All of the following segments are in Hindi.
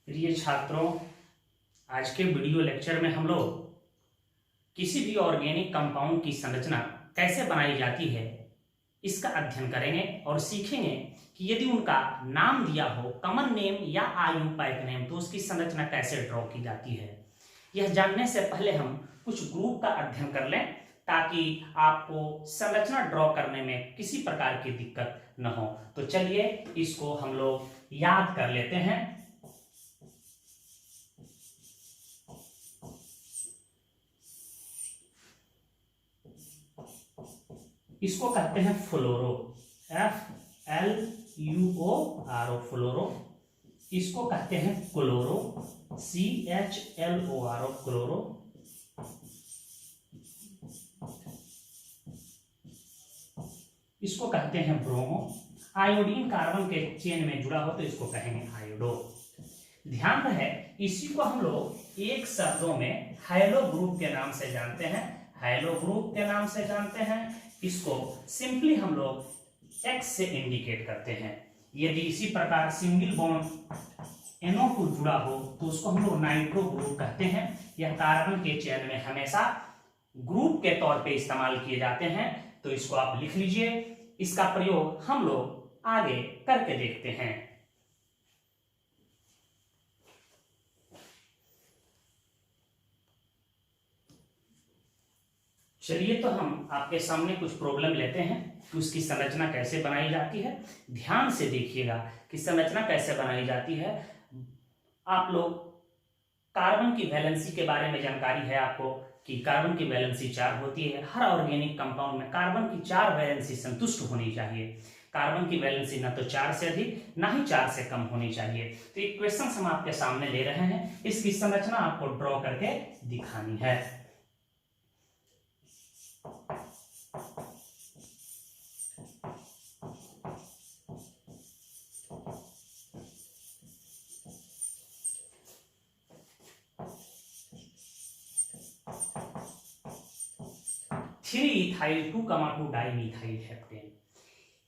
प्रिय छात्रों, आज के वीडियो लेक्चर में हम लोग किसी भी ऑर्गेनिक कंपाउंड की संरचना कैसे बनाई जाती है इसका अध्ययन करेंगे और सीखेंगे कि यदि उनका नाम दिया हो कॉमन नेम या आयुपाइक नेम तो उसकी संरचना कैसे ड्रॉ की जाती है। यह जानने से पहले हम कुछ ग्रुप का अध्ययन कर लें ताकि आपको संरचना ड्रॉ करने में किसी प्रकार की दिक्कत न हो। तो चलिए इसको हम लोग याद कर लेते हैं। इसको कहते हैं फ्लोरो, FLUORO फ्लोरो। इसको कहते हैं क्लोरो, CHLORO क्लोरो। इसको कहते हैं ब्रोमो। आयोडीन कार्बन के चेन में जुड़ा हो तो इसको कहेंगे आयोडो। ध्यान रहे इसी को हम लोग एक शब्दों में हैलो ग्रुप के नाम से जानते हैं। हैलो ग्रुप के नाम से जानते हैं। इसको सिंपली हम लोग X से इंडिकेट करते हैं। यदि इसी प्रकार सिंगल बॉन्ड NO2 जुड़ा हो तो उसको हम लोग नाइट्रो ग्रुप कहते हैं। यह कार्बन के चेन में हमेशा ग्रुप के तौर पे इस्तेमाल किए जाते हैं, तो इसको आप लिख लीजिए। इसका प्रयोग हम लोग आगे करके देखते हैं। चलिए तो हम आपके सामने कुछ प्रॉब्लम लेते हैं कि उसकी संरचना कैसे बनाई जाती है। ध्यान से देखिएगा कि संरचना कैसे बनाई जाती है। आप लोग कार्बन की वैलेंसी के बारे में जानकारी है आपको कि कार्बन की वैलेंसी 4 होती है। हर ऑर्गेनिक कंपाउंड में कार्बन की 4 वैलेंसी संतुष्ट होनी चाहिए। कार्बन की वैलेंसी ना तो 4 से अधिक ना ही 4 से कम होनी चाहिए। तो एक क्वेश्चन हम आपके सामने ले रहे हैं, इसकी संरचना आपको ड्रॉ करके दिखानी है। थ्री इथाइल 2,2 डाइमिथाइल हेप्टेन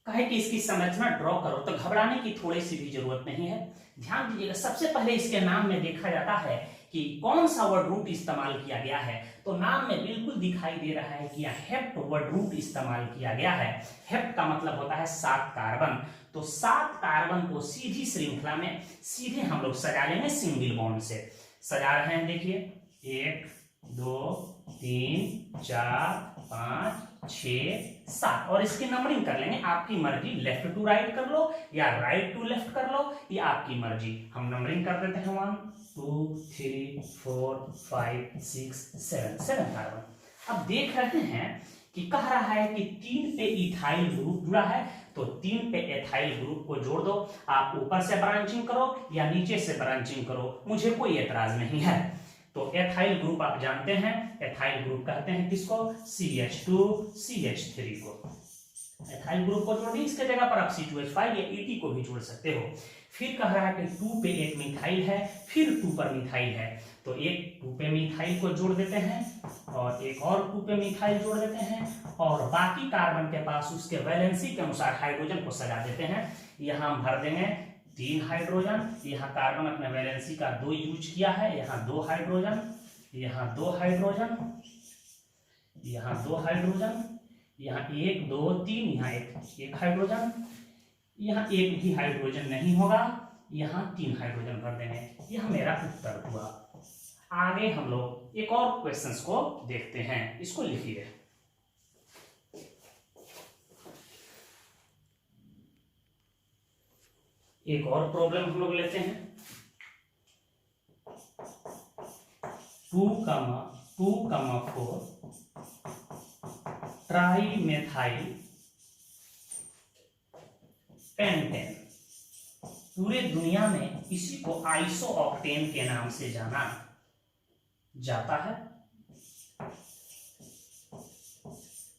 कहे कि इसकी संरचना ड्रॉ करो, तो घबराने की थोड़ी सी भी जरूरत नहीं है। ध्यान दीजिएगा, सबसे पहले इसके नाम में देखा जाता है कि कौन सा वर्ड रूट इस्तेमाल किया गया है। तो नाम में बिल्कुल दिखाई दे रहा है कि यह हेप्ट वर्ड रूट इस्तेमाल किया गया है। हेप्ट का मतलब होता है 7 कार्बन। तो 7 कार्बन को सीधी श्रृंखला में सीधे हम लोग सजा लेंगे सिंगल बॉन्ड से। सजा रहे हैं, देखिए 1 2 3 4 5 6 7 और इसकी नंबरिंग कर लेंगे। आपकी मर्जी, लेफ्ट टू राइट कर लो या राइट टू लेफ्ट कर लो, ये आपकी मर्जी। हम नंबरिंग कर देते हैं 1 2 3 4 5 6 7 कार्बन। अब देख रहे हैं कि कह रहा है कि 3 पे इथाइल ग्रुप जुड़ा है, तो 3 पे एथाइल ग्रुप को जोड़ दो। आप ऊपर से ब्रांचिंग करो या नीचे से ब्रांचिंग करो, मुझे कोई एतराज नहीं है। तो एथाइल ग्रुप आप जानते हैं, एथाइल ग्रुप कहते हैं किसको? CH2 CH3 को। एथाइल ग्रुप को जोड़ दी, इसके जगह पर आप C2H5 या ET को भी जोड़ सकते हो। फिर कह रहा है कि 2 पे एक मिथाइल है, फिर 2 पर मिथाइल है, तो एक 2 पे मिथाइल को जोड़ देते हैं और एक और 2 पे मिथाइल जोड़ देते हैं और बाकी कार्बन के पास उसके वैलेंसी के अनुसार हाइड्रोजन को सजा देते हैं। यहाँ हम भर देंगे 3 हाइड्रोजन। यहाँ कार्बन अपने वैलेंसी का 2 यूज किया है, यहाँ 2 हाइड्रोजन, यहाँ 2 हाइड्रोजन, यहाँ 2 हाइड्रोजन, यहाँ 1 2 3, यहाँ एक हाइड्रोजन, यहाँ एक भी हाइड्रोजन नहीं होगा, यहाँ 3 हाइड्रोजन भर देंगे। यह मेरा उत्तर हुआ। आगे हम लोग एक और क्वेश्चंस को देखते हैं, इसको लिखिए। एक और प्रॉब्लम हम लोग लेते हैं। 2,4 ट्राइमेथाइल पेंटेन। पूरे दुनिया में इसी को आइसोऑक्टेन के नाम से जाना जाता है।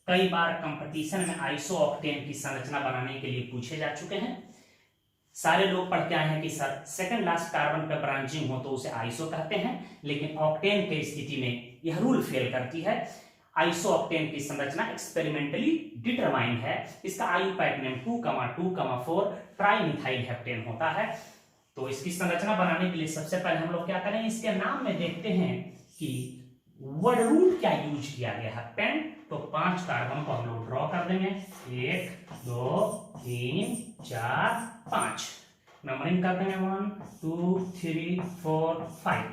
कई बार कंपटीशन में आइसोऑक्टेन की संरचना बनाने के लिए पूछे जा चुके हैं। सारे लोग पढ़ के आए हैं कि सर सेकंड लास्ट कार्बन पे ब्रांचिंग हो तो उसे आइसो कहते हैं, लेकिन ऑक्टेन के स्थिति में यह रूल फेल करती है। आइसो ऑक्टेन की संरचना एक्सपेरिमेंटली डिटरमाइंड है। इसका आयुपाइक नेम 2,2,4 ट्राइमिथाइल हेप्टेन होता है। तो इसकी संरचना बनाने के लिए सबसे पहले हम लोग क्या करें, इसके नाम में देखते हैं कि वर्ड रूट क्या यूज किया गया है, पेन। तो 5 कार्बन को हम लोग ड्रॉ कर देंगे, 1 2 3 4 5, नंबरिंग कर देंगे 1 2 3 4 5।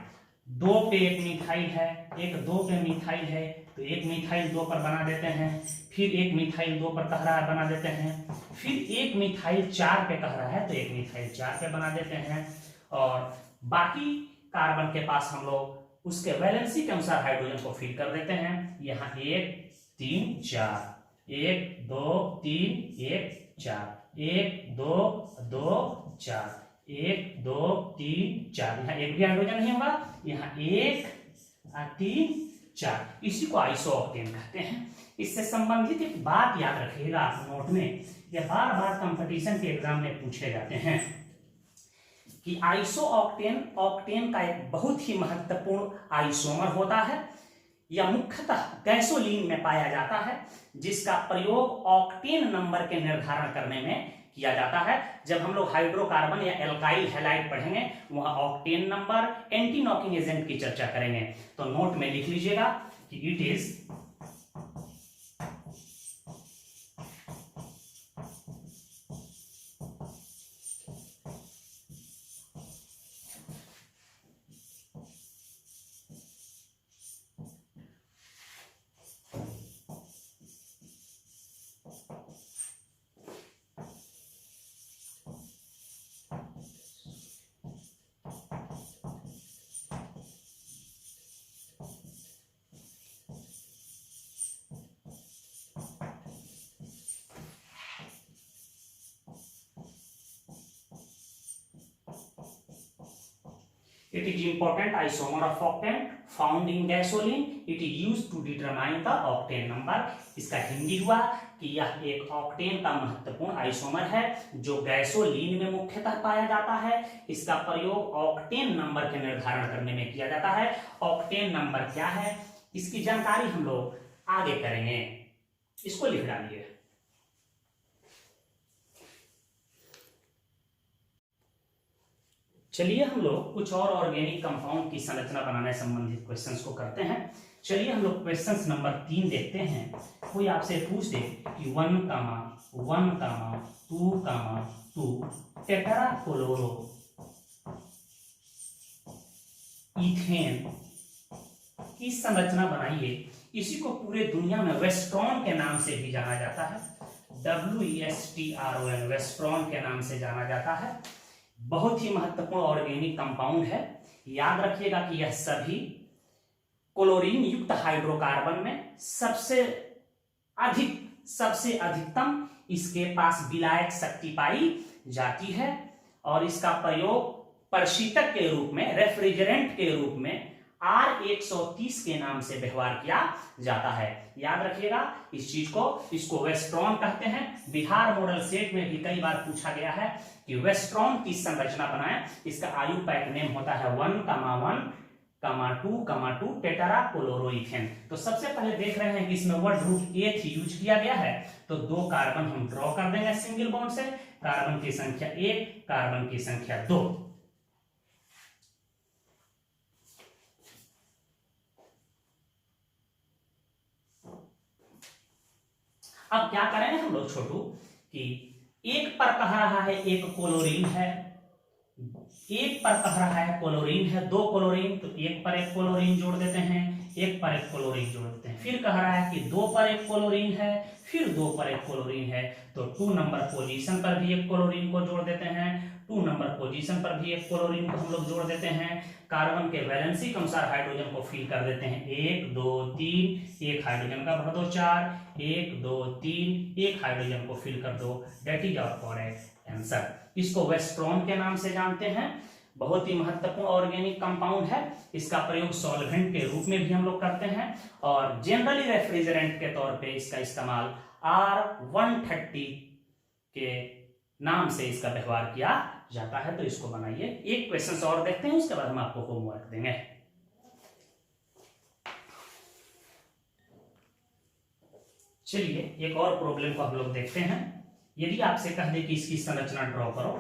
2 पे एक मिथाइल है, एक 2 पे मिथाइल है, तो एक मिथाइल 2 पर बना देते हैं, फिर एक मिथाइल 2 पर कह रहा है बना देते हैं, फिर एक मिथाइल 4 पे कह रहा है तो एक मिथाइल 4 पे बना देते हैं। और बाकी कार्बन के पास हम लोग उसके वैलेंसी के अनुसार हाइड्रोजन को फिल कर देते हैं। यहाँ 1 3 4, 1 2 3 1 4, 1 2 2 4, 1 2 3 4, यहाँ एक भी हाइड्रोजन नहीं होगा, यहाँ 1 3 4, इसी को आइसोऑक्टेन कहते हैं। इससे संबंधित एक बात याद रखिएगा आप नोट में, ये बार बार कंपटीशन के एग्जाम में पूछे जाते हैं कि आइसोऑक्टेन ऑक्टेन का एक बहुत ही महत्वपूर्ण आइसोमर होता है, यह मुख्यतः गैसोलीन में पाया जाता है, जिसका प्रयोग ऑक्टेन नंबर के निर्धारण करने में किया जाता है। जब हम लोग हाइड्रोकार्बन या एल्काइल हैलाइड पढ़ेंगे वहां octane number, anti knocking agent की चर्चा करेंगे। तो नोट में लिख लीजिएगा कि it is It is important isomer of octane found in gasoline. It is used to determine the octane number. इसका हिंदी हुआ कि यह एक ऑक्टेन का महत्वपूर्ण आइसोमर है जो गैसोलीन में मुख्यतः पाया जाता है। इसका प्रयोग ऑक्टेन नंबर के निर्धारण करने में किया जाता है। ऑक्टेन नंबर क्या है इसकी जानकारी हम लोग आगे करेंगे, इसको लिख डालिए। चलिए हम लोग कुछ और ऑर्गेनिक कंपाउंड की संरचना बनाने संबंधित क्वेश्चंस को करते हैं। चलिए हम लोग क्वेश्चंस नंबर 3 देखते हैं। कोई आपसे पूछ दे कि 1, 2, 2 टेट्रा क्लोरो इथेन की संरचना बनाइए। इसी को पूरे दुनिया में वेस्ट्रॉन के नाम से भी जाना जाता है, WESTRON, वेस्ट्रॉन के नाम से जाना जाता है। बहुत ही महत्वपूर्ण ऑर्गेनिक कंपाउंड है। याद रखिएगा कि यह सभी क्लोरीन युक्त हाइड्रोकार्बन में सबसे अधिकतम इसके पास विलायक शक्ति पाई जाती है और इसका प्रयोग प्रशीतक के रूप में, रेफ्रिजरेंट के रूप में R130 के नाम से व्यवहार किया जाता है। याद रखिएगा इस चीज को, इसको वेस्ट्रॉन कहते हैं। बिहार मॉडल सेट में भी कई बार पूछा गया है कि वेस्ट्रॉन की संरचना बनाएं। इसका आयु पैक नेम होता है 1,1, 2,2 टेट्रा क्लोरोइथेन। तो सबसे पहले देख रहे हैं कि इसमें वर्ड रूट एथ यूज किया गया है, तो 2 कार्बन हम ड्रॉ कर देंगे सिंगल बॉन्ड से। कार्बन की संख्या 1, कार्बन की संख्या 2। अब क्या करेंगे हम लोग छोटू कि एक पर कह रहा है एक क्लोरीन है, एक पर कह रहा है क्लोरीन है, 2 क्लोरीन, तो एक पर एक क्लोरीन जोड़ देते हैं, एक पर एक क्लोरीन जोड़ देते हैं। फिर कह रहा है कि 2 पर एक क्लोरीन है, फिर 2 पर एक क्लोरीन है, तो 2 नंबर पोजीशन पर भी एक क्लोरीन को जोड़ देते हैं, 2 नंबर पोजीशन पर भी एक क्लोरीन को हम लोग जोड़ देते हैं। कार्बन के वैलेंसी के अनुसार हाइड्रोजन को फिल कर देते हैं, 1 2 3, एक हाइड्रोजन का भर दो 4, 1 2 3, एक हाइड्रोजन को फिल कर दो, that is our correct answer. इसको वेस्ट्रॉन के नाम से जानते हैं। बहुत ही महत्वपूर्ण ऑर्गेनिक कंपाउंड है। इसका प्रयोग सॉल्वेंट के रूप में भी हम लोग करते हैं और जनरली रेफ्रिजरेंट के तौर पे इसका इस्तेमाल R130 के नाम से इसका व्यवहार किया जाता है। तो इसको बनाइए। एक क्वेश्चन और देखते हैं, उसके बाद हम आपको होमवर्क देंगे। चलिए एक और प्रॉब्लम को हम लोग देखते हैं। यदि आपसे कह दे कि इसकी संरचना ड्रॉ करो,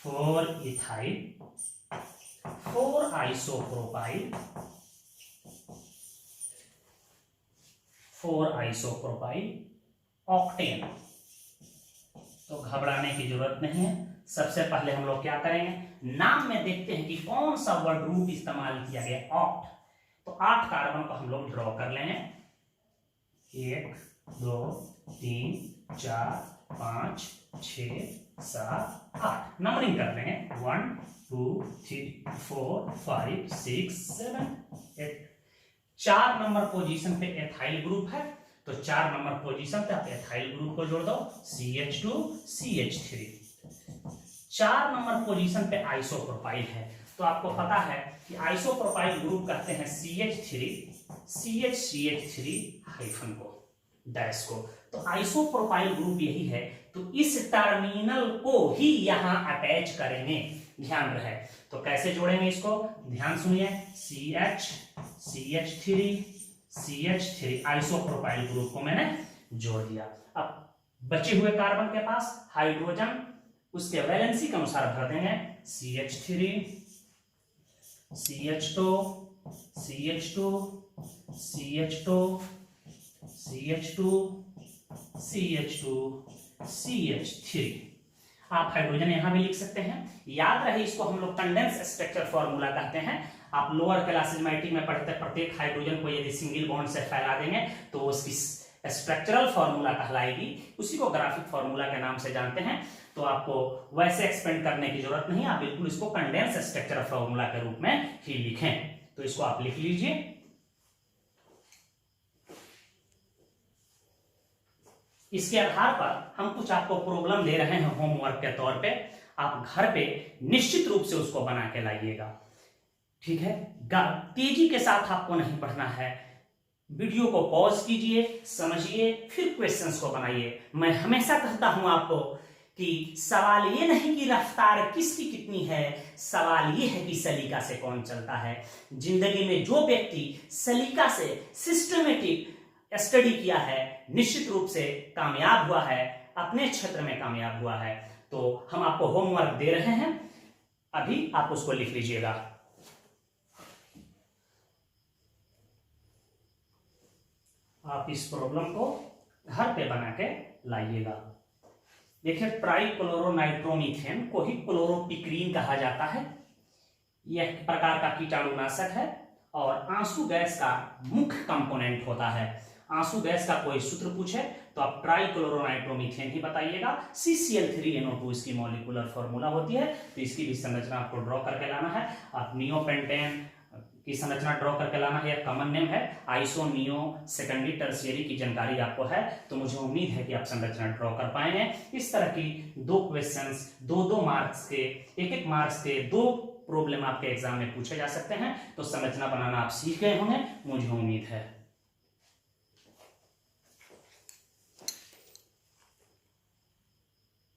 4 इथाइल, 4 आइसोप्रोपाइल, 4 आइसोप्रोपाइल ऑक्टेन। तो घबराने की जरूरत नहीं है। सबसे पहले हम लोग क्या करेंगे, नाम में देखते हैं कि कौन सा वर्ड ग्रुप इस्तेमाल किया गया, ऑक्ट। तो 8 कार्बन को हम लोग ड्रॉ कर लेंगे। 1 2 3 4 5 6 7 8 नंबरिंग कर लेंगे। 1 2 3 4 5 6 7 8। 4 नंबर पोजीशन पे एथाइल ग्रुप है, तो 4 नंबर पोजीशन पे आप एथाइल ग्रुप को जोड़ दो, CH2 CH3। 4 नंबर पोजीशन पे आइसोप्रोपाइल है, तो आपको पता है कि आइसोप्रोपाइल ग्रुप कहते हैं CH3 CH3 हाइफन को, डैश को। तो आइसोप्रोपाइल ग्रुप यही है, तो इस टर्मिनल को ही यहां अटैच करेंगे, ध्यान रहे। तो कैसे जोड़ेंगे इसको, ध्यान सुनिए। CH CH3 आइसोप्रोपाइल ग्रुप को मैंने जोड़ दिया। अब बचे हुए कार्बन के पास हाइड्रोजन उसके वैलेंसी के अनुसार भर देंगे। CH3 CH2 CH2 CH2 CH2 CH2 CH3। आप हाइड्रोजन यहां भी लिख सकते हैं। याद रहे इसको हम लोग कंडेंस स्ट्रक्चर फॉर्मूला कहते हैं। आप लोअर क्लास मैट्रिक में पढ़ते प्रत्येक हाइड्रोजन को यदि सिंगल बॉन्ड से फैला देंगे तो उसकी स्ट्रक्चरल फॉर्मूला कहलाएगी, उसी को ग्राफिक फॉर्मूला के नाम से जानते हैं। तो आपको वैसे एक्सपेंड करने की जरूरत नहीं, आप बिल्कुल इसको कंडेंस स्ट्रक्चर फॉर्मूला के रूप में ही लिखें। तो इसको आप लिख लीजिए। इसके आधार पर हम कुछ आपको प्रॉब्लम दे रहे हैं होमवर्क के तौर पे, आप घर पे निश्चित रूप से उसको बना के लाइएगा, ठीक है। तेजी के साथ आपको नहीं पढ़ना है, वीडियो को पॉज कीजिए, समझिए, फिर क्वेश्चंस को बनाइए। मैं हमेशा कहता हूं आपको कि सवाल ये नहीं कि रफ्तार किसकी कितनी है, सवाल ये है कि सलीका से कौन चलता है। जिंदगी में जो व्यक्ति सलीका से सिस्टमेटिक स्टडी किया है, निश्चित रूप से कामयाब हुआ है, अपने क्षेत्र में कामयाब हुआ है। तो हम आपको होमवर्क दे रहे हैं, अभी आप उसको लिख लीजिएगा। आप इस प्रॉब्लम को घर पे बना के लाइएगा। देखिए, ट्राइक्लोरोनाइट्रोमीथेन को ही क्लोरोपिक्रीन कहा जाता है। यह एक प्रकार का कीटाणुनाशक है और आंसू गैस का मुख्य कंपोनेंट होता है। आंसू गैस का कोई सूत्र पूछे तो आप ट्राइक्लोरोनाइट्रोमीथेन ही बताइएगा। CCl3NO2 इसकी मॉलिक्यूलर फॉर्मूला होती है। तो इसकी भी संरचना आपको ड्रॉ करके लाना है। आप नियोपेंटेन की संरचना ड्रॉ करके लाना है, कॉमन नेम है। आइसो, नियो, सेकेंडरी, टर्शियरी की जानकारी आपको है, तो मुझे उम्मीद है कि आप संरचना ड्रॉ कर पाएंगे। इस तरह की 2 क्वेश्चंस 2-2 मार्क्स के, 1-1 मार्क्स के 2 प्रॉब्लम आपके एग्जाम में पूछे जा सकते हैं। तो संरचना बनाना आप सीख गए होंगे, मुझे उम्मीद है।